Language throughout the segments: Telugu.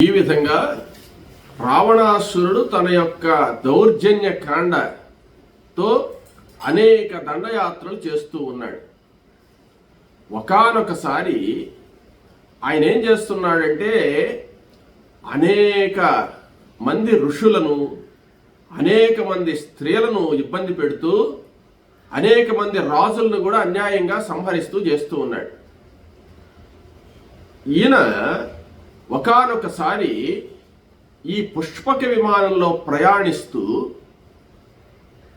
ఈ విధంగా రావణాసురుడు తన యొక్క దౌర్జన్య కాండతో అనేక దండయాత్రలు చేస్తూ ఉన్నాడు. ఒకానొకసారి ఆయన ఏం చేస్తున్నాడంటే అనేక మంది ఋషులను, అనేక మంది స్త్రీలను ఇబ్బంది పెడుతూ అనేక మంది రాజులను కూడా అన్యాయంగా సంహరిస్తూ చేస్తూ ఉన్నాడు. ఈయన ఒకానొకసారి ఈ పుష్పక విమానంలో ప్రయాణిస్తూ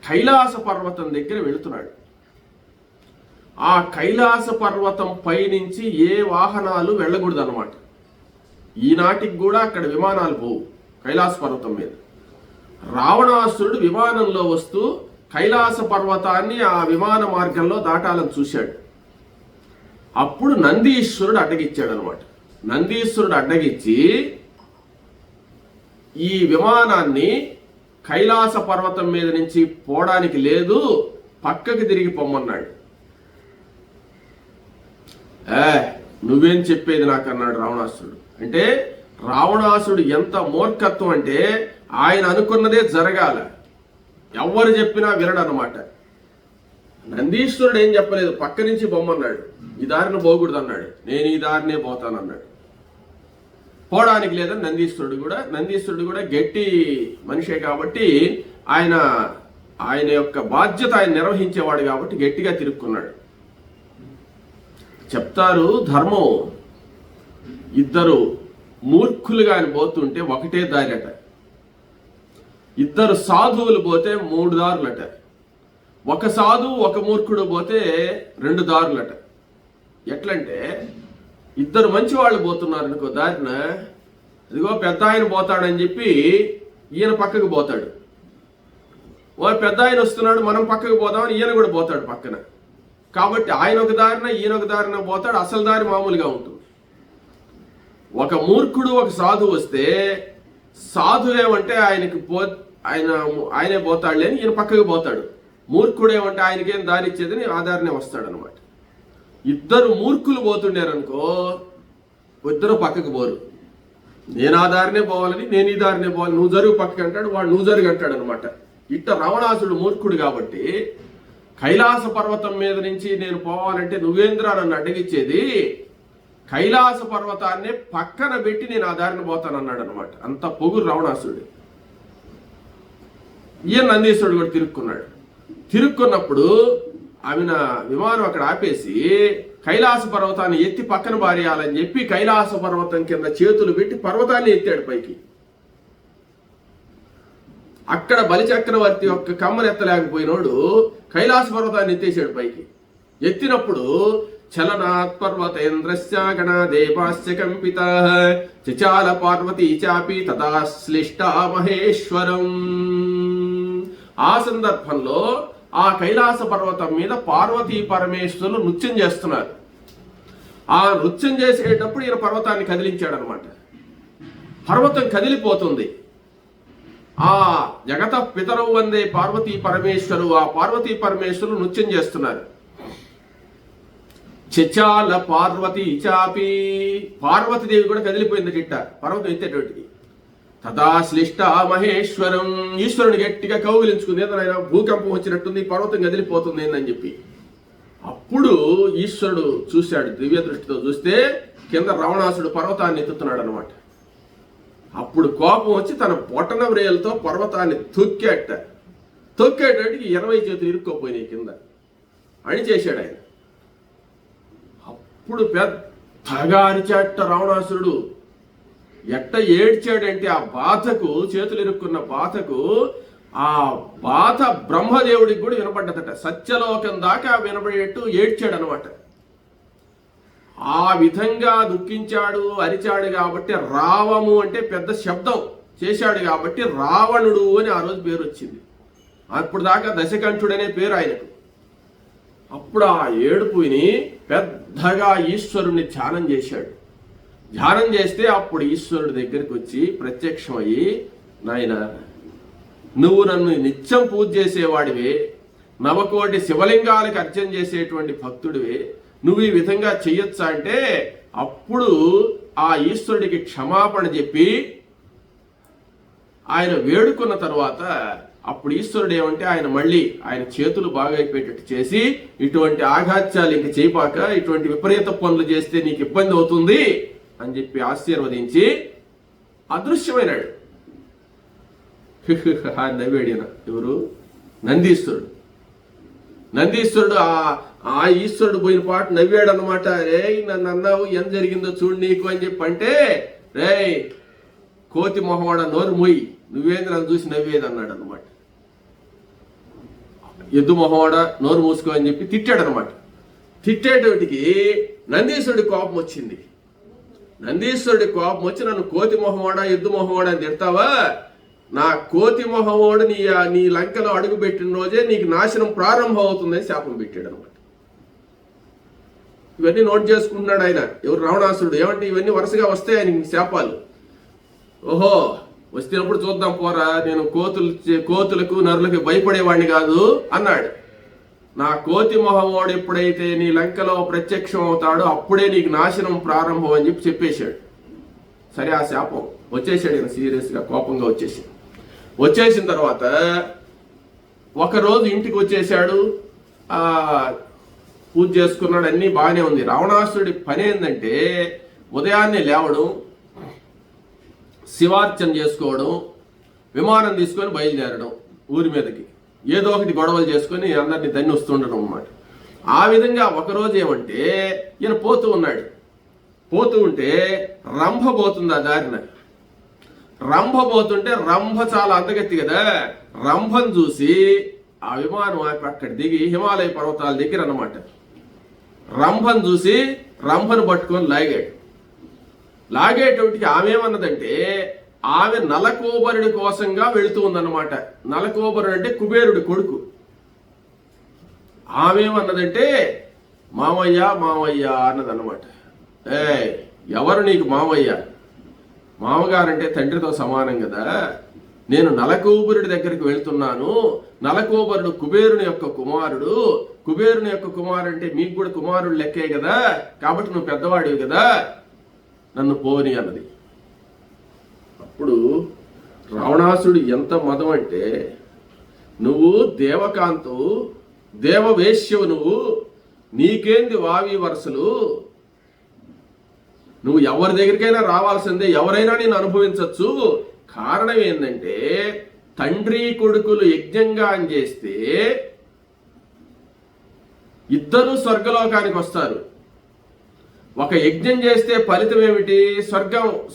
కైలాస పర్వతం దగ్గర వెళుతున్నాడు. ఆ కైలాస పర్వతం పైనుంచి ఏ వాహనాలు వెళ్ళకూడదు అన్నమాట. ఈనాటికి కూడా అక్కడ విమానాలు పోవు కైలాస పర్వతం మీద. రావణాసురుడు విమానంలో వస్తూ కైలాస పర్వతాన్ని ఆ విమాన మార్గంలో దాటాలని చూశాడు. అప్పుడు నందీశ్వరుడు అడ్డగిచ్చాడు అనమాట. నందీశ్వరుడు అడ్డగిచ్చి ఈ విమానాన్ని కైలాస పర్వతం మీద నుంచి పోవడానికి లేదు, పక్కకి తిరిగి పొమ్మన్నాడు. నువ్వేం చెప్పేది నాకు అన్నాడు రావణాసురుడు. అంటే రావణాసురుడు ఎంత మూర్ఖత్వం అంటే ఆయన అనుకున్నదే జరగాల, ఎవరు చెప్పినా వినడనమాట. నందీశ్వరుడు ఏం చెప్పలేదు, పక్క నుంచి బొమ్మన్నాడు. ఈ దారిని పోకూడదు అన్నాడు. నేను ఈ దారినే పోతానన్నాడు. పోవడానికి లేదని నందీశ్వరుడు కూడా గట్టి మనిషే కాబట్టి ఆయన యొక్క బాధ్యత ఆయన నిర్వహించేవాడు కాబట్టి గట్టిగా తిరుక్కున్నాడు. చెప్తారు ధర్మం, ఇద్దరు మూర్ఖులుగా ఆయన పోతుంటే ఒకటే దారి అట, ఇద్దరు సాధువులు పోతే 3 దారులట, ఒక సాధువు ఒక మూర్ఖుడు పోతే 2 దారులట. ఎట్లంటే ఇద్దరు మంచి వాళ్ళు పోతున్నారు అనుకో దారిన, ఇదిగో పెద్ద ఆయన పోతాడని చెప్పి ఈయన పక్కకు పోతాడు. పెద్ద ఆయన వస్తున్నాడు మనం పక్కకు పోదామని ఈయన కూడా పోతాడు పక్కన. కాబట్టి ఆయన ఒక దారిన ఈయన ఒక దారిన పోతాడు. అసలు దారి మామూలుగా ఉంటుంది. ఒక మూర్ఖుడు ఒక సాధువు వస్తే సాధువు ఏమంటే ఆయనే పోతాడులే అని ఈయన పక్కకు పోతాడు. మూర్ఖుడు ఏమంటే ఆయనకేం దారి ఇచ్చేదని ఆ దారినే వస్తాడు అనమాట. ఇద్దరు మూర్ఖులు పోతుండేరనుకో ఇద్దరు పక్కకు పోరు. నేను ఆ దారినే పోవాలని, నేను ఈ దారినే పోవాలి, నువ్వు జరుగు పక్కకి అంటాడు, వాడు నువ్వు జరుగు అంటాడు అనమాట. ఇట్ట రావణాసుడు మూర్ఖుడు కాబట్టి కైలాస పర్వతం మీద నుంచి నేను పోవాలంటే నువ్వేంద్రా నన్ను అడ్డగిచ్చేది, కైలాస పర్వతాన్ని పక్కన పెట్టి నేను ఆ దారిని పోతానన్నాడు అనమాట. అంత పొగురు రావణాసుడు. ఈయన నందీశ్వరుడు కూడా తిరుక్కున్నప్పుడు ఆమెన విమానం అక్కడ ఆపేసి కైలాస పర్వతాన్ని ఎత్తి పక్కన బారేయాలని చెప్పి కైలాస పర్వతం కింద చేతులు పెట్టి పర్వతాన్ని ఎత్తాడు పైకి. అక్కడ బలిచక్రవర్తి యొక్క కమ్మను ఎత్తలేకపోయినోడు కైలాస పర్వతాన్ని ఎత్తేసాడు పైకి. ఎత్తినప్పుడు చలనాత్ పర్వతేంద్రస్య గణ దేవాస్య కంపితా చచాల పార్వతీ చాపి తదా శ్లిష్టా మహేశ్వరం. ఆ సందర్భంలో ఆ కైలాస పర్వతం మీద పార్వతీ పరమేశ్వరులు నృత్యం చేస్తున్నారు. ఆ నృత్యం చేసేటప్పుడు ఈయన పర్వతాన్ని కదిలించాడు అనమాట. పర్వతం కదిలిపోతుంది. ఆ జగత పితరవు వందే పార్వతీ పరమేశ్వరు, ఆ పార్వతీ పరమేశ్వరులు నృత్యం చేస్తున్నారు. చచాల పార్వతీ చాపి, పార్వతీదేవి కూడా కదిలిపోయింది చిట్ట పర్వతం ఎత్తేటోటికి. తదా శ్లిష్ట మహేశ్వరం, ఈశ్వరుని గట్టిగా కౌగిలించుకుంది. ఏదైనా భూకంపం వచ్చినట్టుంది, పర్వతం కదిలిపోతుంది ఏందని చెప్పి. అప్పుడు ఈశ్వరుడు చూశాడు, దివ్య దృష్టితో చూస్తే కింద రావణాసుడు పర్వతాన్ని ఎత్తుతున్నాడు అనమాట. అప్పుడు కోపం వచ్చి తన బొటన వ్రేలతో పర్వతాన్ని తొక్కేటట్టుకి 20 చేతులు ఇరుక్కోపోయినాయి కింద అని చేశాడు ఆయన. అప్పుడు పెద్దగా అరిచాట రావణాసురుడు. ఎట్ట ఏడ్చాడంటే ఆ బాధకు, చేతులు ఇరుక్కున్న బాధకు, ఆ బాధ బ్రహ్మదేవుడికి కూడా వినపడ్డదట. సత్యలోకం దాకా వినపడేట్టు ఏడ్చాడు అనమాట. ఆ విధంగా దుఃఖించాడు, అరిచాడు కాబట్టి రావము అంటే పెద్ద శబ్దం చేశాడు కాబట్టి రావణుడు అని ఆ రోజు పేరు వచ్చింది. అప్పుడు దాకా దశకంఠుడనే పేరు ఆయనకు. అప్పుడు ఆ ఏడుపుని పెద్దగా ఈశ్వరుణ్ణి ధ్యానం చేశాడు. ధ్యానం చేస్తే అప్పుడు ఈశ్వరుడి దగ్గరికి వచ్చి ప్రత్యక్షమయ్యి, నాయన నువ్వు నన్ను నిత్యం పూజ చేసేవాడివే, 9 కోటి శివలింగాలకు అర్చన చేసేటువంటి భక్తుడివే, నువ్వు ఈ విధంగా చెయ్యొచ్చా అంటే అప్పుడు ఆ ఈశ్వరుడికి క్షమాపణ చెప్పి ఆయన వేడుకున్న తర్వాత అప్పుడు ఈశ్వరుడు ఏమంటే ఆయన మళ్ళీ ఆయన చేతులు బాగా అయిపోయేటట్టు చేసి, ఇటువంటి ఆఘాత్యాలు ఇంక చేయపాక, ఇటువంటి విపరీత పనులు చేస్తే నీకు ఇబ్బంది అవుతుంది అని చెప్పి ఆశీర్వదించి అదృశ్యమైనాడు. నవ్వేడిన ఎవరు? నందీశ్వరుడు. నందీశ్వరుడు ఆ ఈశ్వరుడు పోయిన పాటు నవ్వాడు అనమాట. రే నన్ను అన్నావు, ఏం జరిగిందో చూడు నీకు అని చెప్పి అంటే, రే కోతి మొహవాడ నోరు మొయ్యి, నువ్వేంది నన్ను చూసి నవ్వేది అన్నాడు అనమాట. ఎద్దు మొహవాడ నోరు మూసుకో అని చెప్పి తిట్టాడు అనమాట. తిట్టేటోటికి నందీశ్వరుడి కోపం వచ్చింది. నందీశ్వరుడి కోపం వచ్చి, నన్ను కోతి మొహవాడ ఎద్దు మొహవాడ అని తిడతావా? నా కోతి మొహవాడు నీ లంకలో అడుగు పెట్టిన రోజే నీకు నాశనం ప్రారంభం అవుతుందని శాపం పెట్టాడు అనమాట. ఇవన్నీ నోట్ చేసుకుంటున్నాడు ఆయన. ఎవరు? రావణాసురుడు. ఏమంటే ఇవన్నీ వరుసగా వస్తాయి ఆయనకి శాపాలు. ఓహో, వచ్చినప్పుడు చూద్దాం పోరా, నేను కోతులకు నరులకు భయపడేవాడిని కాదు అన్నాడు. నా కోతి మొహవాడు ఎప్పుడైతే నీ లంకలో ప్రత్యక్షం అవుతాడో అప్పుడే నీకు నాశనం ప్రారంభం అని చెప్పేశాడు. సరే, ఆ శాపం వచ్చేసాడు. ఈయన సీరియస్గా కోపంగా వచ్చేసిన తర్వాత ఒకరోజు ఇంటికి వచ్చేసాడు, పూజ చేసుకున్నాడు, అన్నీ బాగానే ఉంది. రావణాసురుడి పని ఏంటంటే ఉదయాన్నే లేవడం, శివార్చన చేసుకోవడం, విమానం తీసుకొని బయలుదేరడం ఊరి మీదకి, ఏదో ఒకటి గొడవలు చేసుకొని అందరినీ దన్ని వస్తుండడం అన్నమాట. ఆ విధంగా ఒకరోజు ఏమంటే ఈయన పోతూ ఉంటే రంభ పోతుంది ఆ దారిన. రంభ పోతుంటే, రంభ చాలా అందగత్తి కదా, రంభను చూసి ఆ విమానం అక్కడ దిగి హిమాలయ పర్వతాల దగ్గర అన్నమాట. రంభను చూసి రంభను పట్టుకొని లాగేటోటికి ఆమె ఏమన్నదంటే, ఆమె నలకోబరుడి కోసంగా వెళుతూ ఉందన్నమాట. నలకోబరుడు అంటే కుబేరుడి కొడుకు. ఆమె ఏమన్నదంటే, మామయ్య అన్నదన్నమాట. ఎవరు నీకు మామయ్య? మామగారంటే తండ్రితో సమానం కదా. నేను నలకోబరుడి దగ్గరికి వెళ్తున్నాను. నలకోబరుడు కుబేరుని యొక్క కుమారుడు. కుబేరుని యొక్క కుమారుడు అంటే మీకు కూడా కుమారుడు లెక్కే కదా, కాబట్టి నువ్వు పెద్దవాడివి కదా, నన్ను పోని అన్నది. అప్పుడు రావణాసుడు ఎంత మదం అంటే, నువ్వు దేవకాంతు, దేవవేశ్యవు, నువ్వు నీకేంది వావి వరసలు, నువ్వు ఎవరి దగ్గరికైనా రావాల్సిందే, ఎవరైనా నేను అనుభవించవచ్చు. కారణం ఏంటంటే, తండ్రి కొడుకులు యజ్ఞంగా చేస్తే ఇద్దరు స్వర్గలోకానికి వస్తారు. ఒక యజ్ఞం చేస్తే ఫలితం ఏమిటి?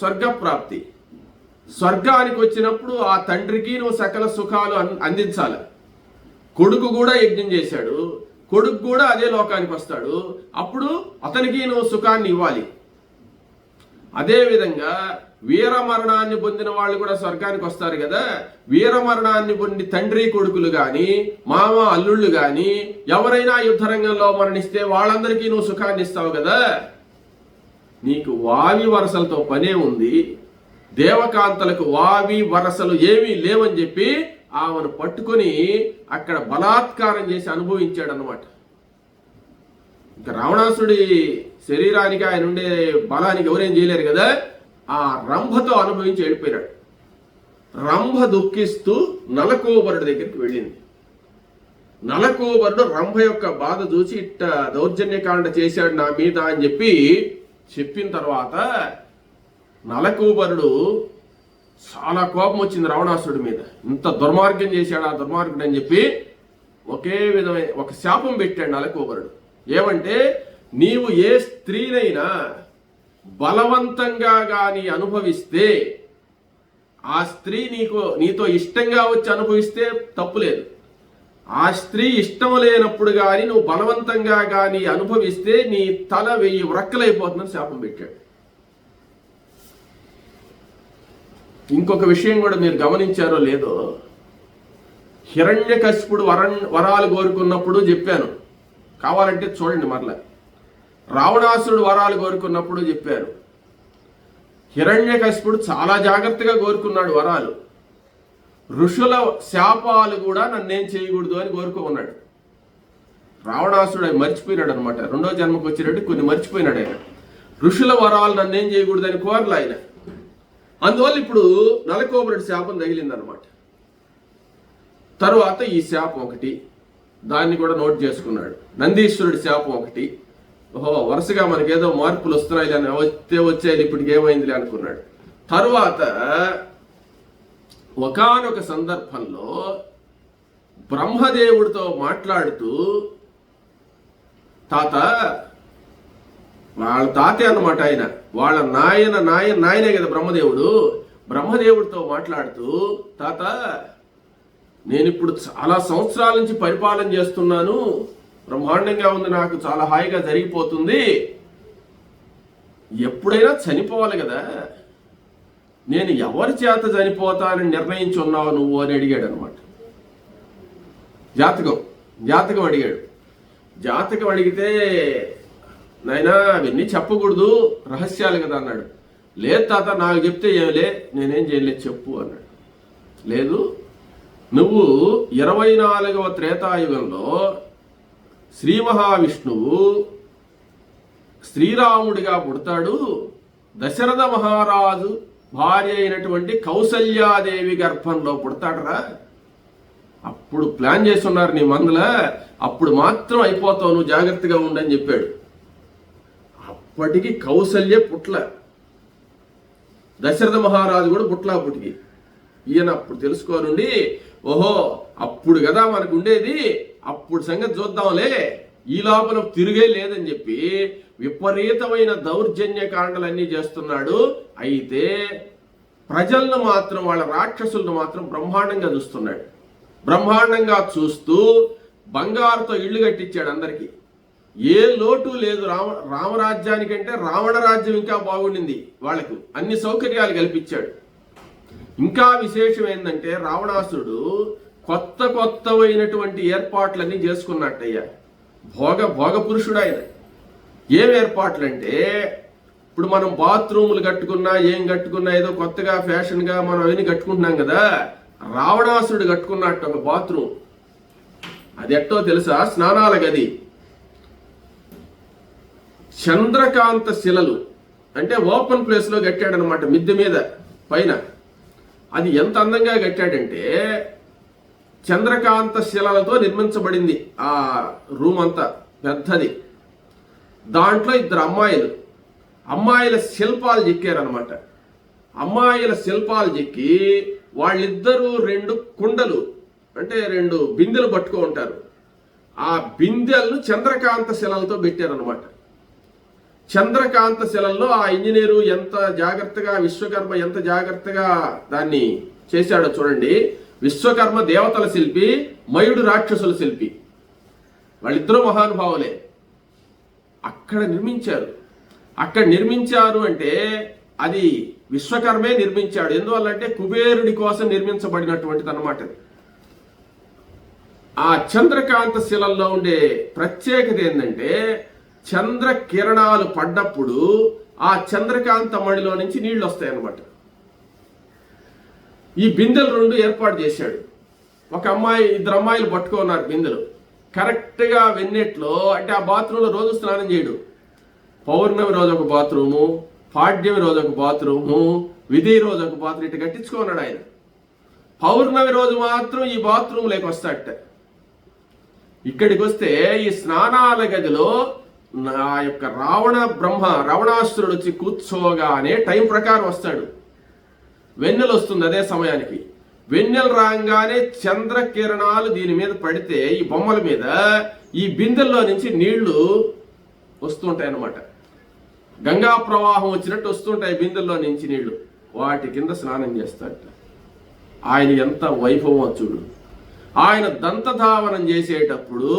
స్వర్గప్రాప్తి. స్వర్గానికి వచ్చినప్పుడు ఆ తండ్రికి నువ్వు సకల సుఖాలు అందించాలి. కొడుకు కూడా యజ్ఞం చేశాడు, కొడుకు కూడా అదే లోకానికి వస్తాడు, అప్పుడు అతనికి నువ్వు సుఖాన్ని ఇవ్వాలి. అదేవిధంగా వీరమరణాన్ని పొందిన వాళ్ళు కూడా స్వర్గానికి వస్తారు కదా. వీరమరణాన్ని పొంది తండ్రి కొడుకులు గాని, మామ అల్లుళ్ళు గాని ఎవరైనా యుద్ధరంగంలో మరణిస్తే వాళ్ళందరికీ నువ్వు సుఖాన్ని ఇస్తావు కదా. నీకు వావి వరసలతో పనే ఉంది. దేవకాంతలకు వావి వరసలు ఏమీ లేవని చెప్పి ఆమెను పట్టుకొని అక్కడ బలాత్కారం చేసి అనుభవించాడు అన్నమాట. ఇంకా రావణాసుడి శరీరానికి, ఆయన ఉండే బలానికి ఎవరేం చేయలేరు కదా. ఆ రంభతో అనుభవించి వెళ్ళిపోయినాడు. రంభ దుఃఖిస్తూ నలకోబరుడి దగ్గరికి వెళ్ళింది. నలకోబరుడు రంభ యొక్క బాధ చూసి, ఇట్ట దౌర్జన్యకాండ చేశాడు నా మీద అని చెప్పిన తర్వాత నలకోబరుడు చాలా కోపం వచ్చింది రావణాసుడి మీద. ఇంత దుర్మార్గం చేశాడు ఆ దుర్మార్గుడు అని చెప్పి ఒకే విధమైన ఒక శాపం పెట్టాడు నలకోబరుడు. ఏమంటే, నీవు ఏ స్త్రీనైనా బలవంతంగా గాని అనుభవిస్తే, ఆ స్త్రీ నీతో ఇష్టంగా వచ్చి అనుభవిస్తే తప్పులేదు. ఆ స్త్రీ ఇష్టం లేనప్పుడు గాని నువ్వు బలవంతంగా గాని అనుభవిస్తే నీ తల 1000 వ్రక్కలైపోతుందని శాపం పెట్టాడు. ఇంకొక విషయం కూడా మీరు గమనించారో లేదో, హిరణ్యకశిపుడు వరాలు కోరుకున్నప్పుడు చెప్పాను, కావాలంటే చూడండి మరలా. రావణాసురుడు వరాలు కోరుకున్నప్పుడు చెప్పారు. హిరణ్యకశిపుడు చాలా జాగ్రత్తగా కోరుకున్నాడు వరాలు. ఋషుల శాపాలు కూడా నన్నేం చేయకూడదు అని కోరుకున్నాడు. రావణాసురుడు అవి మర్చిపోయినాడు అనమాట. రెండో జన్మకు వచ్చేటట్టు కొన్ని మర్చిపోయినాడు ఆయన. ఋషుల వరాలు నన్ను ఏం చేయకూడదని కోరలు ఆయన. అందువల్ల ఇప్పుడు నలకోబరుడి శాపం తగిలిందనమాట. తరువాత ఈ శాపం ఒకటి, దాన్ని కూడా నోట్ చేసుకున్నాడు. నందీశ్వరుడి శాపం ఒకటి. ఓహో, వరుసగా మనకేదో మార్పులు వస్తున్నాయి అని వచ్చాయి, ఇప్పటికి ఏమైందిలే అనుకున్నాడు. తరువాత ఒకానొక సందర్భంలో బ్రహ్మదేవుడితో మాట్లాడుతూ, తాత, వాళ్ళ తాతే అన్నమాట ఆయన, వాళ్ళ నాయనే కదా బ్రహ్మదేవుడు. బ్రహ్మదేవుడితో మాట్లాడుతూ, తాత, నేను ఇప్పుడు చాలా సంవత్సరాల నుంచి పరిపాలన చేస్తున్నాను, బ్రహ్మాండంగా ఉంది, నాకు చాలా హాయిగా జరిగిపోతుంది, ఎప్పుడైనా చనిపోవాలి కదా, నేను ఎవరి చేత చనిపోతానని నిర్ణయించున్నావు నువ్వు అని అడిగాడు అనమాట. జాతకం అడిగాడు. జాతకం అడిగితే, నాయనా అవన్నీ చెప్పకూడదు, రహస్యాలు కదా అన్నాడు. లేదు తాత, నాకు చెప్తే ఏమిలే, నేనేం చేయలేదు, చెప్పు అన్నాడు. లేదు, నువ్వు 24వ త్రేతాయుగంలో శ్రీ మహావిష్ణువు శ్రీరాముడిగా పుడతాడు, దశరథ మహారాజు భార్య అయినటువంటి కౌసల్యాదేవి గర్భంలో పుడతాడరా, అప్పుడు ప్లాన్ చేస్తున్నారు నీ మందుల, అప్పుడు మాత్రం అయిపోతావు, నువ్వు జాగ్రత్తగా ఉండని చెప్పాడు. అప్పటికి కౌసల్య పుట్ల, దశరథ మహారాజు కూడా పుట్ల అప్పటికి. ఈయన అప్పుడు తెలుసుకోనుండి, ఓహో అప్పుడు కదా మనకు ఉండేది, అప్పుడు సంగతి చూద్దాంలే, ఈ లోపల తిరిగే లేదని చెప్పి విపరీతమైన దౌర్జన్య కాండలన్నీ చేస్తున్నాడు. అయితే ప్రజలను మాత్రం, వాళ్ళ రాక్షసులను మాత్రం బ్రహ్మాండంగా చూస్తున్నాడు. బ్రహ్మాండంగా చూస్తూ బంగారుతో ఇళ్ళు కట్టించాడు అందరికీ. ఏ లోటు లేదు. రామరాజ్యానికంటే రావణ రాజ్యం ఇంకా బాగుండింది, వాళ్ళకు అన్ని సౌకర్యాలు కల్పించాడు. ఇంకా విశేషం ఏంటంటే, రావణాసురుడు కొత్తవైనటువంటి ఏర్పాట్లన్నీ చేసుకున్నట్టయ్యా. భోగ పురుషుడు ఆయన. ఏం ఏర్పాట్లు అంటే, ఇప్పుడు మనం బాత్రూములు కట్టుకున్నా, ఏం కట్టుకున్నా, ఏదో కొత్తగా ఫ్యాషన్గా మనం అవన్నీ కట్టుకుంటున్నాం కదా, రావణాసురుడు కట్టుకున్నట్టు ఒక బాత్రూమ్. అది ఎట్టో తెలుసా? స్నానాల గది. చంద్రకాంత శిలలు అంటే ఓపెన్ ప్లేస్లో కట్టాడనమాట, మిద్దె మీద పైన. అది ఎంత అందంగా కట్టాడంటే, చంద్రకాంత శిలలతో నిర్మించబడింది ఆ రూమ్ అంతా, పెద్దది. దాంట్లో 2 అమ్మాయిల శిల్పాలు చెక్కారనమాట. అమ్మాయిల శిల్పాలు చెక్కి వాళ్ళిద్దరూ 2 కుండలు అంటే 2 బిందెలు పట్టుకో ఉంటారు. ఆ బిందెలను చంద్రకాంత శిలలతో పెట్టారనమాట. చంద్రకాంత శిలల్లో ఆ ఇంజనీరు ఎంత జాగ్రత్తగా, విశ్వకర్మ ఎంత జాగ్రత్తగా దాన్ని చేశాడో చూడండి. విశ్వకర్మ దేవతల శిల్పి, మయుడు రాక్షసుల శిల్పి, వాళ్ళిద్దరూ మహానుభావులే. అక్కడ నిర్మించారు అంటే అది విశ్వకర్మే నిర్మించాడు. ఎందువల్లంటే కుబేరుడి కోసం నిర్మించబడినటువంటిది అన్నమాట. ఆ చంద్రకాంత శిలల్లో ఉండే ప్రత్యేకత ఏంటంటే, చంద్ర కిరణాలు పడ్డప్పుడు ఆ చంద్రకాంత మడిలో నుంచి నీళ్లు వస్తాయి అన్నమాట. ఈ బిందెలు 2 ఏర్పాటు చేశాడు. ఒక అమ్మాయి, 2 అమ్మాయిలు పట్టుకున్నారు బిందెలు. కరెక్ట్గా వెన్నెట్లో, అంటే ఆ బాత్రూంలో రోజు స్నానం చేయడు. పౌర్ణమి రోజు ఒక బాత్రూము, పాడ్యమి రోజు ఒక బాత్రూము, విధి రోజు ఒక బాత్రూమ్, ఇటు కట్టించుకున్నాడు ఆయన. పౌర్ణమి రోజు మాత్రం ఈ బాత్రూమ్ లేక వస్తాడట. ఇక్కడికి వస్తే ఈ స్నానాల గదిలో నా యొక్క రావణాసురుడు వచ్చి కూర్చోగానే టైం ప్రకారం వస్తాడు. వెన్నెల వస్తుంది అదే సమయానికి. వెన్నెల రాగానే చంద్ర కిరణాలు దీని మీద పడితే, ఈ బొమ్మల మీద, ఈ బిందెల్లో నుంచి నీళ్లు వస్తుంటాయి అన్నమాట. గంగా ప్రవాహం వచ్చినట్టు వస్తుంటాయి బిందెల్లో నుంచి నీళ్లు. వాటి కింద స్నానం చేస్తాడట. ఆయన ఎంత వైభవం చూడు. ఆయన దంతధావనం చేసేటప్పుడు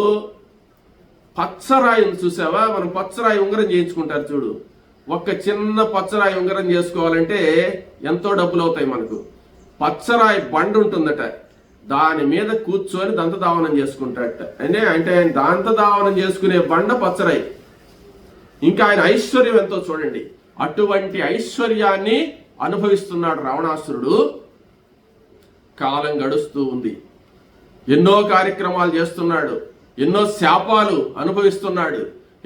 పచ్చరాయిని చూసావా? మనం పచ్చరాయి ఉంగరం చేయించుకుంటారు చూడు. ఒక్క చిన్న పచ్చరాయి ఉంగరం చేసుకోవాలంటే ఎంతో డబ్బులు అవుతాయి మనకు. పచ్చరాయి బండ ఉంటుందట, దాని మీద కూర్చొని దంతధావనం చేసుకుంటాడట. అంటే ఆయన దంతధావనం చేసుకునే బండ పచ్చరాయి. ఇంకా ఆయన ఐశ్వర్యం ఎంతో చూడండి. అటువంటి ఐశ్వర్యాన్ని అనుభవిస్తున్నాడు రావణాసురుడు. కాలం గడుస్తూ ఉంది. ఎన్నో కార్యక్రమాలు చేస్తున్నాడు, ఎన్నో శాపాలు అనుభవిస్తున్నాడు,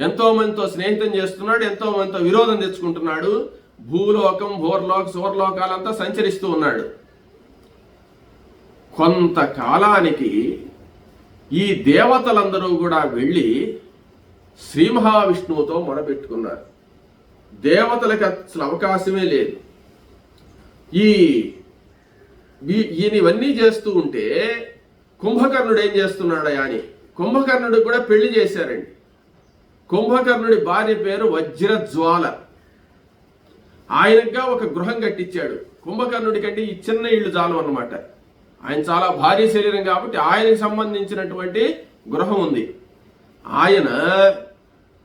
ఎంతో మందితో స్నేహితం చేస్తున్నాడు, ఎంతో మందితో విరోధం తెచ్చుకుంటున్నాడు. భూలోకం, భూర్లోక, సూర్లోకాలంతా సంచరిస్తూ ఉన్నాడు. కొంతకాలానికి ఈ దేవతలందరూ కూడా వెళ్ళి శ్రీ మహావిష్ణువుతో మొరపెట్టుకున్నారు. దేవతలకు అసలు అవకాశమే లేదు. ఈయన ఇవన్నీ చేస్తూ ఉంటే కుంభకర్ణుడు ఏం చేస్తున్నాడా అని కుంభకర్ణుడు కూడా పెళ్లి చేశారండి. కుంభకర్ణుడి భార్య పేరు వజ్రజ్వాల. ఆయనగా ఒక గృహం కట్టించాడు. కుంభకర్ణుడి కంటే ఈ చిన్న ఇళ్ళు చాలు అన్నమాట. ఆయన చాలా భారీ శరీరం కాబట్టి ఆయనకు సంబంధించినటువంటి గృహం ఉంది. ఆయన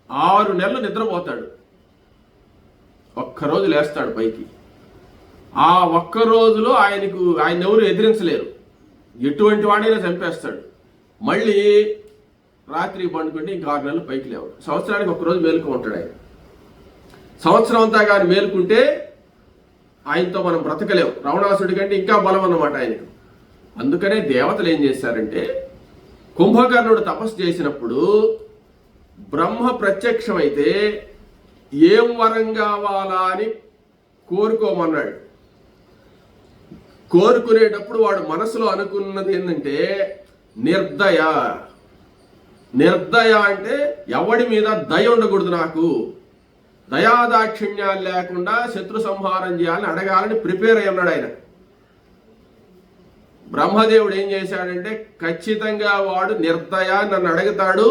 6 నెలలు నిద్రపోతాడు. ఒక్కరోజు లేస్తాడు పైకి. ఆ ఒక్క రోజులో ఆయన ఎవరు ఎదిరించలేరు. ఎటువంటి వాడైనా చంపేస్తాడు. మళ్ళీ రాత్రి పండుకుంటే ఇంక 6 నెలలు పైకి లేవు. సంవత్సరానికి ఒక్కరోజు మేలుకు ఉంటాడు ఆయన. సంవత్సరం అంతా కానీ మేలుకుంటే ఆయనతో మనం బ్రతకలేము. రావణాసుడి కంటే ఇంకా బలం అన్నమాట ఆయనకు. అందుకనే దేవతలు ఏం చేశారంటే కుంభకర్ణుడు తపస్సు చేసినప్పుడు బ్రహ్మ ప్రత్యక్షమైతే ఏం వరం కావాలా అని కోరుకోమన్నాడు. కోరుకునేటప్పుడు వాడు మనసులో అనుకున్నది ఏంటంటే నిర్దయ. నిర్దయ అంటే ఎవడి మీద దయ ఉండకూడదు, నాకు దయాదాక్షిణ్యాలు లేకుండా శత్రు సంహారం చేయాలని అడగాలని ప్రిపేర్ అయి ఉన్నాడు ఆయన. బ్రహ్మదేవుడు ఏం చేశాడంటే ఖచ్చితంగా వాడు నిర్దయ, నన్ను అడుగుతాడు,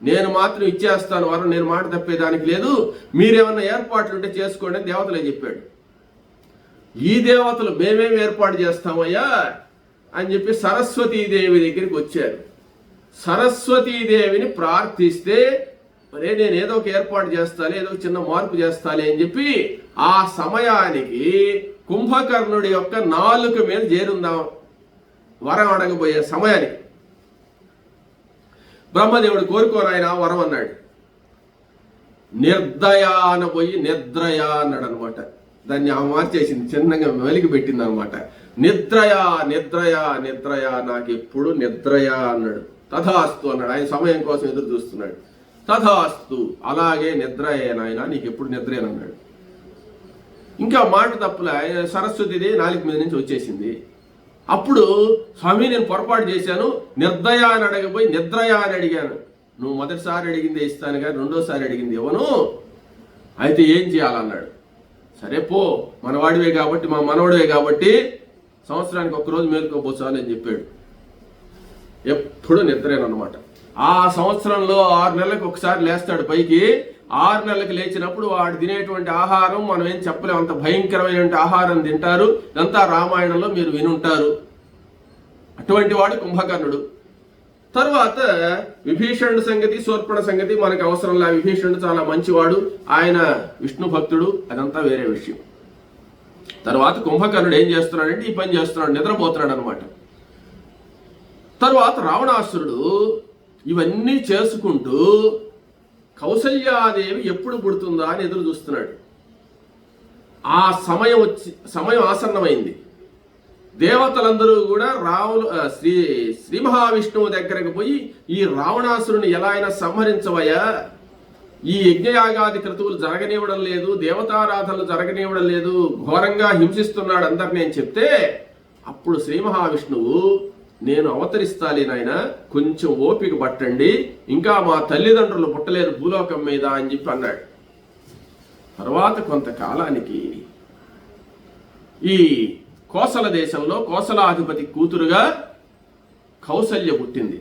నేను మాత్రం ఇచ్చేస్తాను వరం, నేను మాట తప్పేదానికి లేదు, మీరేమన్నా ఏర్పాట్లు ఉంటే చేసుకోండి అని దేవతలే చెప్పాడు. ఈ దేవతలు మేమేమి ఏర్పాటు చేస్తామయ్యా అని చెప్పి సరస్వతీదేవి దగ్గరికి వచ్చారు. సరస్వతీదేవిని ప్రార్థిస్తే మరే నేను ఏదో ఒక ఏర్పాటు చేస్తాను, ఏదో చిన్న మార్పు చేస్తాను అని చెప్పి ఆ సమయానికి కుంభకర్ణుడి యొక్క నాలుక మీద చేరుందాం వరం అడగబోయే సమయానికి బ్రహ్మదేవుడు కోరుకోనాయన వరం అన్నాడు. నిర్దయ అనబోయి నిద్రయ అన్నాడు అనమాట. దాన్ని మార్చేసింది, చిన్నగా వెలికి పెట్టింది అనమాట. నిద్రయ నిద్రయ నిద్రయ, నాకు ఎప్పుడు నిద్రయ అన్నాడు. తథాస్తు అన్నాడు. ఆయన సమయం కోసం ఎదురు చూస్తున్నాడు. తథాస్తు, అలాగే నిద్రయే నాయన, నీకు ఎప్పుడు నిద్రేనన్నాడు. ఇంకా మాట తప్పులే, సరస్వతిది నాలుగు మీద నుంచి వచ్చేసింది. అప్పుడు స్వామి నేను పొరపాటు చేశాను, నిర్దయ అని అడగబోయి నిద్రయ అని అడిగాను. నువ్వు మొదటిసారి అడిగింది ఇస్తాను కానీ రెండోసారి అడిగింది ఇవ్వను, అయితే ఏం చేయాలన్నాడు. సరే పో, మనవాడివే కాబట్టి, మా మనవడివే కాబట్టి సంవత్సరానికి ఒక్కరోజు మేలుకోబోచాలి అని చెప్పాడు. ఎప్పుడు నిద్రేనమాట. ఆ సంవత్సరంలో 6 నెలలకు ఒకసారి లేస్తాడు పైకి. 6 నెలలకు లేచినప్పుడు వాడు తినేటువంటి ఆహారం మనం ఏం చెప్పలేము, అంత భయంకరమైన ఆహారం తింటారు. ఇదంతా రామాయణంలో మీరు వినుంటారు. అటువంటి వాడు కుంభకర్ణుడు. తర్వాత విభీషణుడి సంగతి, శూర్పణ సంగతి మనకు అవసరంలా. విభీషణుడు చాలా మంచివాడు, ఆయన విష్ణు భక్తుడు, అదంతా వేరే విషయం. తర్వాత కుంభకర్ణుడు ఏం చేస్తున్నాడంటే ఈ పని చేస్తున్నాడు, నిద్రపోతున్నాడు అనమాట. తర్వాత రావణాసురుడు ఇవన్నీ చేసుకుంటూ కౌసల్యాదేవి ఎప్పుడు పుడుతుందా అని ఎదురు చూస్తున్నాడు. ఆ సమయం ఆసన్నమైంది. దేవతలందరూ కూడా శ్రీ మహావిష్ణువు దగ్గరకు పోయి ఈ రావణాసురుని ఎలా అయినా సంహరించవయ్యా, ఈ యజ్ఞయాగాది క్రతువులు జరగనివ్వడం లేదు, దేవతారాధనలు జరగనివ్వడం లేదు, ఘోరంగా హింసిస్తున్నాడు అందరినీ అని చెప్తే అప్పుడు శ్రీ మహావిష్ణువు నేను అవతరిస్తాలి నాయన, కొంచెం ఓపిక పట్టండి, ఇంకా మా తల్లిదండ్రులు పుట్టలేరు భూలోకం మీద అని చెప్పి అన్నాడు. తర్వాత కొంతకాలానికి ఈ కోసల దేశంలో కోసలాధిపతి కూతురుగా కౌసల్య పుట్టింది.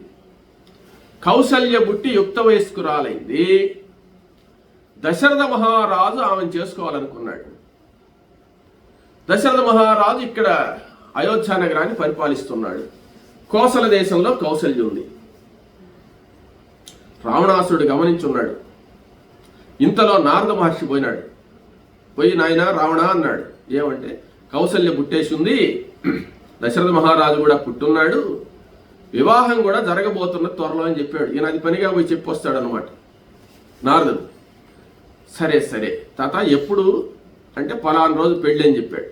కౌసల్య పుట్టి యుక్త వయస్కురాలైంది. దశరథ మహారాజు ఆమెను చేసుకోవాలనుకున్నాడు. దశరథ మహారాజు ఇక్కడ అయోధ్య నగరాన్ని పరిపాలిస్తున్నాడు. కోసల దేశంలో కౌసల్య ఉంది. రావణాసురుడు గమనించున్నాడు. ఇంతలో నారద మహర్షి పోయినాడు. పోయి నాయన రావణ అన్నాడు. ఏమంటే కౌసల్య పుట్టేసి ఉంది, దశరథ మహారాజు కూడా పుట్టున్నాడు, వివాహం కూడా జరగబోతున్న త్వరలో అని చెప్పాడు. ఈయన అది పనిగా పోయి చెప్పొస్తాడు అనమాట నారదుడు. సరే సరే తాత ఎప్పుడు అంటే పలానా రోజు పెళ్ళి అని చెప్పాడు.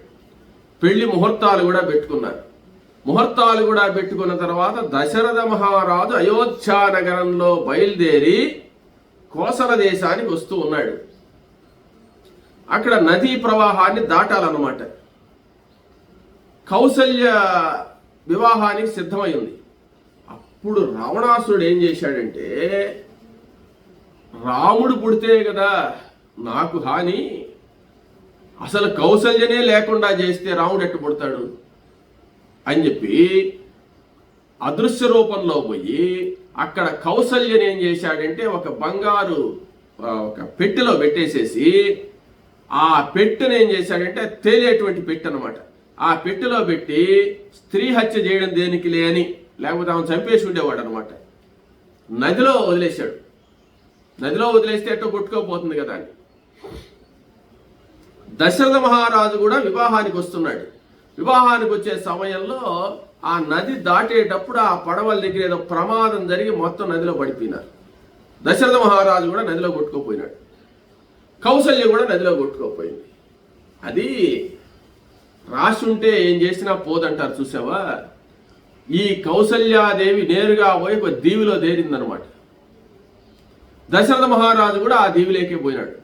పెళ్లి ముహూర్తాలు కూడా పెట్టుకున్నారు. ముహూర్తాలు కూడా పెట్టుకున్న తర్వాత దశరథ మహారాజు అయోధ్య నగరంలో బయలుదేరి కోసల దేశానికి వస్తూ ఉన్నాడు. అక్కడ నదీ ప్రవాహాన్ని దాటాలన్నమాట. కౌసల్య వివాహానికి సిద్ధమై ఉంది. అప్పుడు రావణాసురుడు ఏం చేశాడంటే, రాముడు పుడితే కదా నాకు హాని, అసలు కౌసల్యనే లేకుండా చేస్తే రాముడు ఎట్టు పుడతాడు అని చెప్పి అదృశ్య రూపంలో పోయి అక్కడ కౌసల్యని ఏం చేశాడంటే ఒక బంగారు ఒక పెట్టెలో పెట్టేసేసి, ఆ పెట్టెను ఏం చేశాడంటే తేలేటువంటి పెట్టె అనమాట. ఆ పెట్టెలో పెట్టి స్త్రీ హత్య చేయడం దేనికి లేని, లేకపోతే ఆమె చంపేసి ఉండేవాడు అనమాట. నదిలో వదిలేశాడు. నదిలో వదిలేస్తే ఎట్టో కొట్టుకోపోతుంది కదా అని. దశరథ మహారాజు కూడా వివాహానికి వస్తున్నాడు. వివాహానికి వచ్చే సమయంలో ఆ నది దాటేటప్పుడు ఆ పడవల దగ్గర ఏదో ప్రమాదం జరిగి మొత్తం నదిలో పడిపోయినారు. దశరథ మహారాజు కూడా నదిలో కొట్టుకోపోయినాడు. కౌసల్య కూడా నదిలో కొట్టుకోపోయింది. అది రాసి ఉంటే ఏం చేసినా పోదంటారు చూసావా. ఈ కౌసల్యాదేవి నేరుగా పోయి ఒక దీవిలో దేరిందనమాట. దశరథ మహారాజు కూడా ఆ దీవిలోకి పోయినాడు.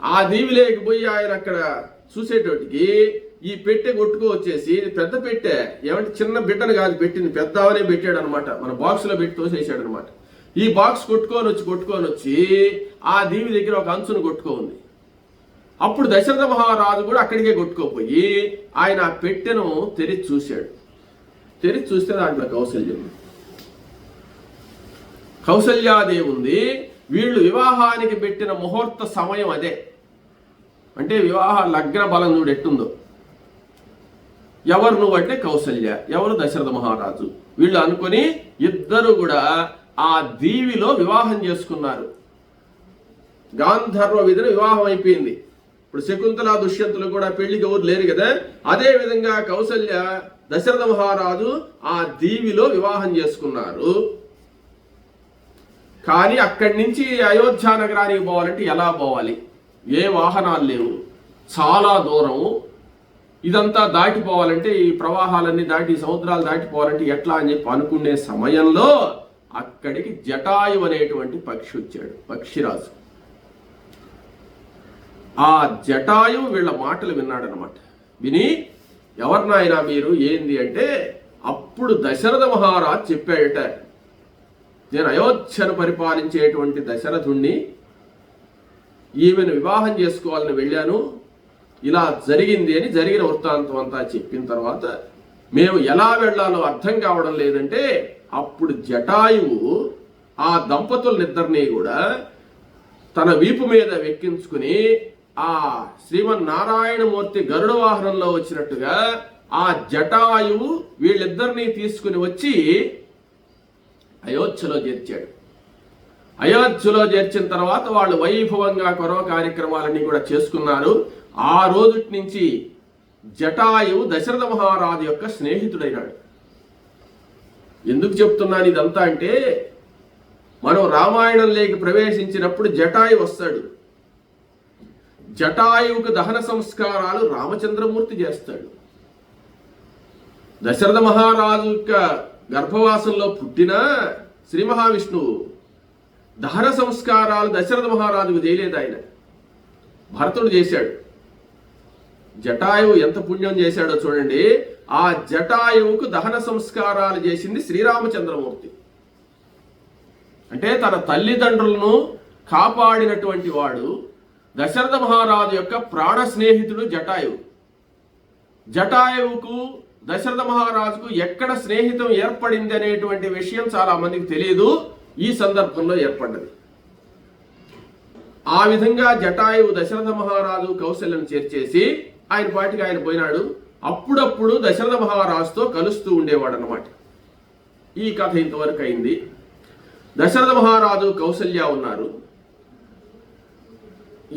ఆ దీవిలోకి పోయి ఆయన అక్కడ చూసేటోటికి ఈ పెట్టె కొట్టుకో వచ్చేసి, పెద్ద పెట్టె ఏమంటే చిన్న బిడ్డను కాదు పెట్టింది, పెద్దవనే పెట్టాడు అనమాట. మన బాక్స్లో పెట్టి తోసేసాడు అనమాట. ఈ బాక్స్ కొట్టుకొని వచ్చి ఆ దీవి దగ్గర ఒక అంచును కొట్టుకోంది. అప్పుడు దశరథ మహారాజు కూడా అక్కడికే కొట్టుకోపోయి ఆయన ఆ పెట్టెను తెరిచి చూశాడు. తెరిచి చూస్తే దాంట్లో కౌసల్యాదేవి ఉంది. వీళ్ళు వివాహానికి పెట్టిన ముహూర్త సమయం అదే. అంటే వివాహ లగ్న బలం చూడు ఎట్టుందో. ఎవరు నువ్వు అంటే కౌసల్య, ఎవరు దశరథ మహారాజు. వీళ్ళు అనుకొని ఇద్దరు కూడా ఆ దీవిలో వివాహం చేసుకున్నారు. గాంధర్వ విధిని వివాహం అయిపోయింది. ఇప్పుడు శకుంతల దుష్యంతులు కూడా పెళ్లికి ఎవరు లేరు కదా. అదే విధంగా కౌసల్య దశరథ మహారాజు ఆ దీవిలో వివాహం చేసుకున్నారు. కానీ అక్కడి నుంచి అయోధ్య నగరానికి పోవాలంటే ఎలా పోవాలి? ఏ వాహనాలు లేవు, చాలా దూరం. ఇదంతా దాటిపోవాలంటే, ఈ ప్రవాహాలన్నీ దాటి సముద్రాలు దాటిపోవాలంటే ఎట్లా అని చెప్పి అనుకునే సమయంలో అక్కడికి జటాయు అనేటువంటి పక్షి వచ్చాడు, పక్షిరాజు. ఆ జటాయు వీళ్ళ మాటలు విన్నాడనమాట. విని, ఎవరినైనా మీరు ఏంది అంటే, అప్పుడు దశరథ మహారాజు చెప్పాడట, నేను అయోధ్యను పరిపాలించేటువంటి దశరథుణ్ణి, ఈమెను వివాహం చేసుకోవాలని వెళ్ళాను, ఇలా జరిగింది అని జరిగిన వృత్తాంతం అంతా చెప్పిన తర్వాత మేము ఎలా వెళ్ళాలో అర్థం కావడం లేదంటే, అప్పుడు జటాయువు ఆ దంపతులనిద్దరినీ కూడా తన వీపు మీద వెక్కించుకుని ఆ శ్రీమన్నారాయణమూర్తి గరుడ వాహనంలో వచ్చినట్టుగా ఆ జటాయువు వీళ్ళిద్దరినీ తీసుకుని వచ్చి అయోధ్యలో చేర్చాడు. అయోధ్యలో చేర్చిన తర్వాత వాళ్ళు వైభవంగా కొరవ కార్యక్రమాలన్నీ కూడా చేసుకున్నారు. ఆ రోజు నుంచి జటాయువు దశరథ మహారాజు యొక్క స్నేహితుడైనాడు. ఎందుకు చెప్తున్నాను ఇదంతా అంటే, మనం రామాయణంలోకి ప్రవేశించినప్పుడు జటాయు వస్తాడు. జటాయువుకు దహన సంస్కారాలు రామచంద్రమూర్తి చేస్తాడు. దశరథ మహారాజు యొక్క గర్భవాసంలో పుట్టిన శ్రీ మహావిష్ణువు దహన సంస్కారాలు దశరథ మహారాజుకు చేయలేదు, ఆయన భరతుడు చేశాడు. జటాయువు ఎంత పుణ్యం చేశాడో చూడండి. ఆ జటాయువుకు దహన సంస్కారాలు చేసింది శ్రీరామచంద్రమూర్తి. అంటే తన తల్లిదండ్రులను కాపాడినటువంటి వాడు దశరథ మహారాజు యొక్క ప్రాణ స్నేహితుడు జటాయువు. జటాయువుకు దశరథ మహారాజుకు ఎక్కడ స్నేహితం ఏర్పడింది అనేటువంటి విషయం చాలా మందికి తెలియదు, ఈ సందర్భంలో ఏర్పడ్డది. ఆ విధంగా జటాయువు దశరథ మహారాజు కౌశల్యను చేర్చేసి ఆయన పాటికి ఆయన పోయినాడు. అప్పుడప్పుడు దశరథ మహారాజుతో కలుస్తూ ఉండేవాడు అన్నమాట. ఈ కథ ఇంతవరకు అయింది. దశరథ మహారాజు కౌసల్య ఉన్నారు.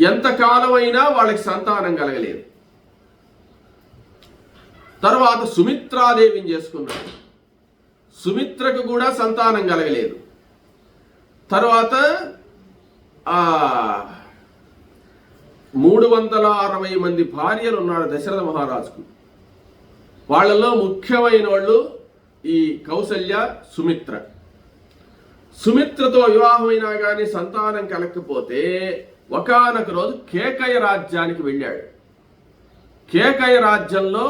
ఎంతకాలమైనా వాళ్ళకి సంతానం కలగలేదు. తర్వాత సుమిత్రాదేవిని చేసుకున్నాడు. సుమిత్రకు కూడా సంతానం కలగలేదు. తర్వాత 360 మంది భార్యలు ఉన్నారు దశరథ మహారాజుకు. వాళ్ళలో ముఖ్యమైన వాళ్ళు ఈ కౌసల్య, సుమిత్ర. సుమిత్రతో వివాహమైనా కానీ సంతానం కలగకపోతే ఒకానొక రోజు కేకయ రాజ్యానికి వెళ్ళాడు. కేకయ రాజ్యంలో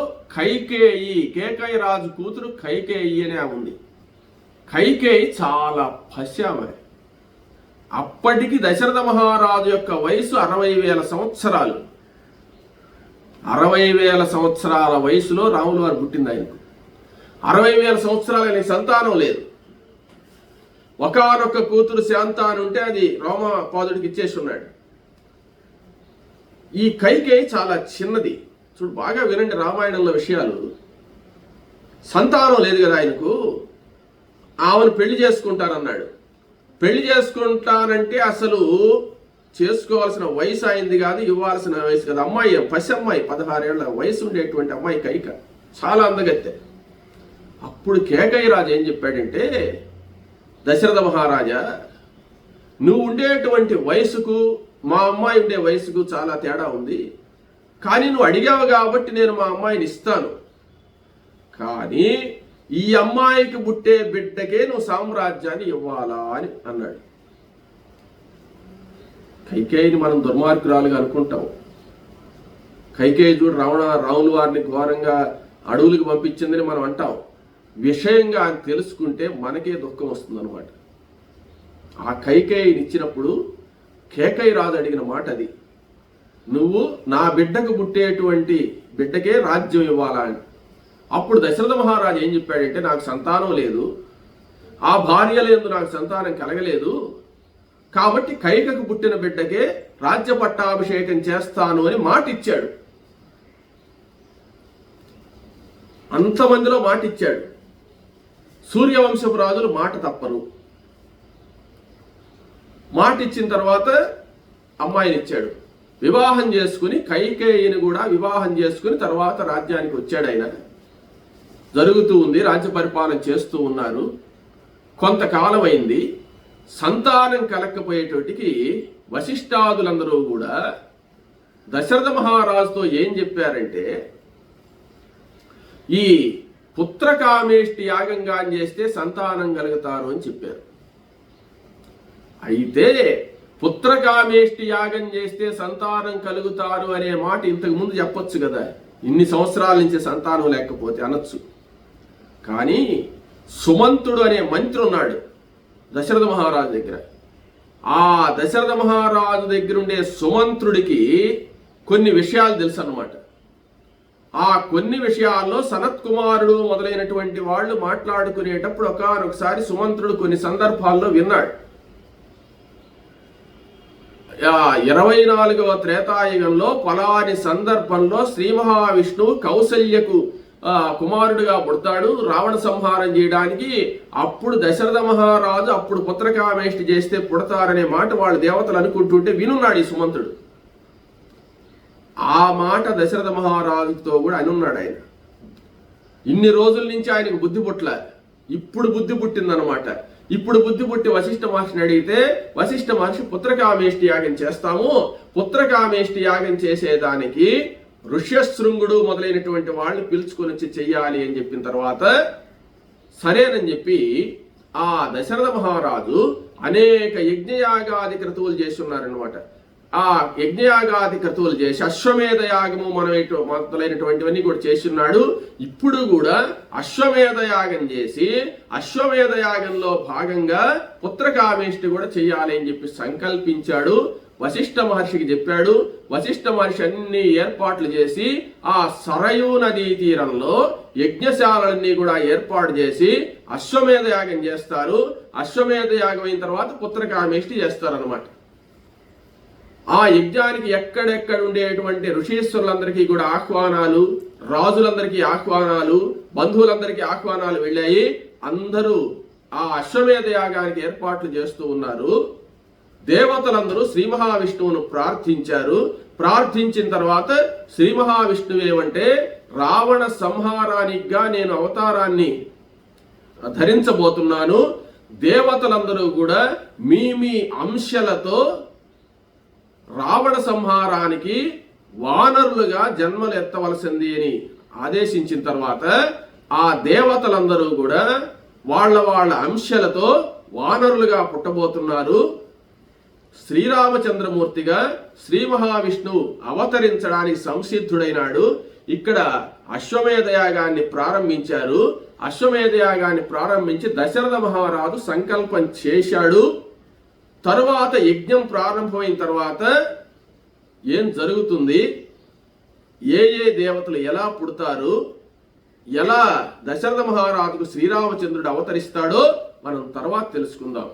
కేకయ రాజు కూతురు కైకేయి అనే ఉంది. కైకేయి చాలా పశ్చామే. అప్పటికి దశరథ మహారాజు యొక్క వయసు 60,000 సంవత్సరాలు. 60,000 సంవత్సరాల వయసులో రాముల వారు పుట్టింది ఆయనకు. 60,000 సంవత్సరాలు ఆయన సంతానం లేదు. ఒకానొక కూతురు శాంత అని ఉంటే అది రోమపాదుడికి ఇచ్చేసి ఉన్నాడు. ఈ కైకేయి చాలా చిన్నది. చూడు, బాగా వినండి రామాయణంలో విషయాలు. సంతానం లేదు కదా ఆయనకు. ఆమెను పెళ్లి చేసుకుంటానన్నాడు. పెళ్లి చేసుకుంటానంటే అసలు చేసుకోవాల్సిన వయసు అయింది కాదు, ఇవ్వాల్సిన వయసు కాదు. అమ్మాయి పసి 16 ఏళ్ల వయసు ఉండేటువంటి అమ్మాయి కైక, చాలా అందగత్తె. అప్పుడు కేకయ్య రాజు ఏం చెప్పాడంటే, దశరథ మహారాజా, నువ్వు ఉండేటువంటి వయసుకు మా అమ్మాయి ఉండే వయసుకు చాలా తేడా ఉంది. కానీ నువ్వు అడిగావు కాబట్టి నేను మా అమ్మాయిని ఇస్తాను. కానీ ఈ అమ్మాయికి పుట్టే బిడ్డకే నువ్వు సామ్రాజ్యాన్ని ఇవ్వాలా అని అన్నాడు. కైకేయిని మనం దుర్మార్గురాలుగా అనుకుంటాం. కైకేయి చూడు రాముల వారిని ఘోరంగా అడవులకు పంపించిందని మనం అంటాం. విషయంగా అని తెలుసుకుంటే మనకే దుఃఖం వస్తుంది అనమాట. ఆ కైకేయిని ఇచ్చినప్పుడు కేకయ్య రాజు అడిగిన మాట అది, నువ్వు నా బిడ్డకు పుట్టేటువంటి బిడ్డకే రాజ్యం ఇవ్వాలా అని. అప్పుడు దశరథ మహారాజు ఏం చెప్పాడంటే, నాకు సంతానం లేదు, ఆ భార్యలందు నాకు సంతానం కలగలేదు, కాబట్టి కైకకు పుట్టిన బిడ్డకే రాజ్య పట్టాభిషేకం చేస్తాను అని మాట ఇచ్చాడు. అంతమందిలో మాట ఇచ్చాడు. సూర్యవంశపు రాజులు మాట తప్పరు. మాట ఇచ్చిన తర్వాత అమ్మాయిని ఇచ్చాడు. వివాహం చేసుకుని కైకేయిని కూడా వివాహం చేసుకుని తర్వాత రాజ్యానికి వచ్చాడు. ఆయన జరుగుతూ ఉంది, రాజ్య పరిపాలన చేస్తూ ఉన్నారు. కొంతకాలం అయింది. సంతానం కలగకపోయేటోటికి వశిష్ఠాదులందరూ కూడా దశరథ మహారాజుతో ఏం చెప్పారంటే, ఈ పుత్రకామేష్టి యాగంగా చేస్తే సంతానం కలుగుతారు అని చెప్పారు. అయితే పుత్రకామేష్టి యాగం చేస్తే సంతానం కలుగుతారు అనే మాట ఇంతకు ముందు చెప్పొచ్చు కదా, ఇన్ని సంవత్సరాల నుంచి సంతానం లేకపోతే అనొచ్చు. కానీ సుమంతుడు అనే మంత్రి ఉన్నాడు దశరథ మహారాజు దగ్గర. ఆ దశరథ మహారాజు దగ్గర ఉండే సుమంత్రుడికి కొన్ని విషయాలు తెలుసు అన్నమాట. ఆ కొన్ని విషయాల్లో సనత్ కుమారుడు మొదలైనటువంటి వాళ్ళు మాట్లాడుకునేటప్పుడు ఒకసారి సుమంత్రుడు కొన్ని సందర్భాల్లో విన్నాడు. 24వ త్రేతాయుగంలో పలాని సందర్భంలో శ్రీ మహావిష్ణువు కౌసల్యకు కుమారుడిగా పుడతాడు రావణ సంహారం చేయడానికి. అప్పుడు దశరథ మహారాజు అప్పుడు పుత్రకామేష్టి చేస్తే పుడతారనే మాట వాళ్ళు దేవతలు అనుకుంటుంటే వినున్నాడు ఈ సుమంతుడు. ఆ మాట దశరథ మహారాజుతో కూడా అనున్నాడు ఆయన. ఇన్ని రోజుల నుంచి ఆయనకు బుద్ధి పుట్ల, ఇప్పుడు బుద్ధి పుట్టిందనమాట. ఇప్పుడు బుద్ధి పుట్టి వశిష్ఠ మహర్షిని అడిగితే వశిష్ఠ మహర్షి పుత్రకామేష్టి యాగం చేస్తాము, పుత్రకామేష్టి యాగం చేసేదానికి ఋష్యశృంగుడు మొదలైనటువంటి వాళ్ళని పిలుచుకొని వచ్చి చెయ్యాలి అని చెప్పిన తర్వాత సరేనని చెప్పి ఆ దశరథ మహారాజు అనేక యజ్ఞయాగాది క్రతువులు చేసి ఉన్నారనమాట. ఆ యజ్ఞయాగాది క్రతువులు చేసి అశ్వమేధ యాగము మొదలైనటువంటివన్నీ కూడా చేసి ఉన్నాడు. ఇప్పుడు కూడా అశ్వమేధ యాగం చేసి అశ్వమేధ యాగంలో భాగంగా పుత్రకామేష్టి కూడా చెయ్యాలి అని చెప్పి సంకల్పించాడు. వశిష్ఠ మహర్షికి చెప్పాడు. వశిష్ఠ మహర్షి అన్ని ఏర్పాట్లు చేసి ఆ సరయూ నదీ తీరంలో యజ్ఞశాలన్నీ కూడా ఏర్పాటు చేసి అశ్వమేధ యాగం చేస్తారు. అశ్వమేధ యాగం అయిన తర్వాత పుత్రకామేష్టి చేస్తారనమాట. ఆ యజ్ఞానికి ఎక్కడెక్కడ ఉండేటువంటి ఋషీశ్వరులందరికీ కూడా ఆహ్వానాలు, రాజులందరికీ ఆహ్వానాలు, బంధువులందరికీ ఆహ్వానాలు వెళ్ళాయి. అందరూ ఆ అశ్వమేధ యాగానికి ఏర్పాట్లు చేస్తూ ఉన్నారు. దేవతలందరూ శ్రీ మహావిష్ణువును ప్రార్థించారు. ప్రార్థించిన తర్వాత శ్రీ మహావిష్ణువు ఏమంటే, రావణ సంహారానిగా నేను అవతారాన్ని ధరించబోతున్నాను. దేవతలందరూ కూడా మీ మీ అంశలతో రావణ సంహారానికి వానరులుగా జన్మలు ఎత్తవలసింది అని ఆదేశించిన తర్వాత ఆ దేవతలందరూ కూడా వాళ్ళ వాళ్ళ అంశలతో వానరులుగా పుట్టబోతున్నారు. శ్రీరామచంద్రమూర్తిగా శ్రీ మహావిష్ణువు అవతరించడానికి సంసిద్ధుడైనాడు. ఇక్కడ అశ్వమేధ యాగాన్ని ప్రారంభించారు. అశ్వమేధ యాగాన్ని ప్రారంభించి దశరథ మహారాజు సంకల్పం చేశాడు. తరువాత యజ్ఞం ప్రారంభమైన తర్వాత ఏం జరుగుతుంది, ఏ దేవతలు ఎలా పుడతారు, ఎలా దశరథ మహారాజుకు శ్రీరామచంద్రుడు అవతరిస్తాడో మనం తర్వాత తెలుసుకుందాం.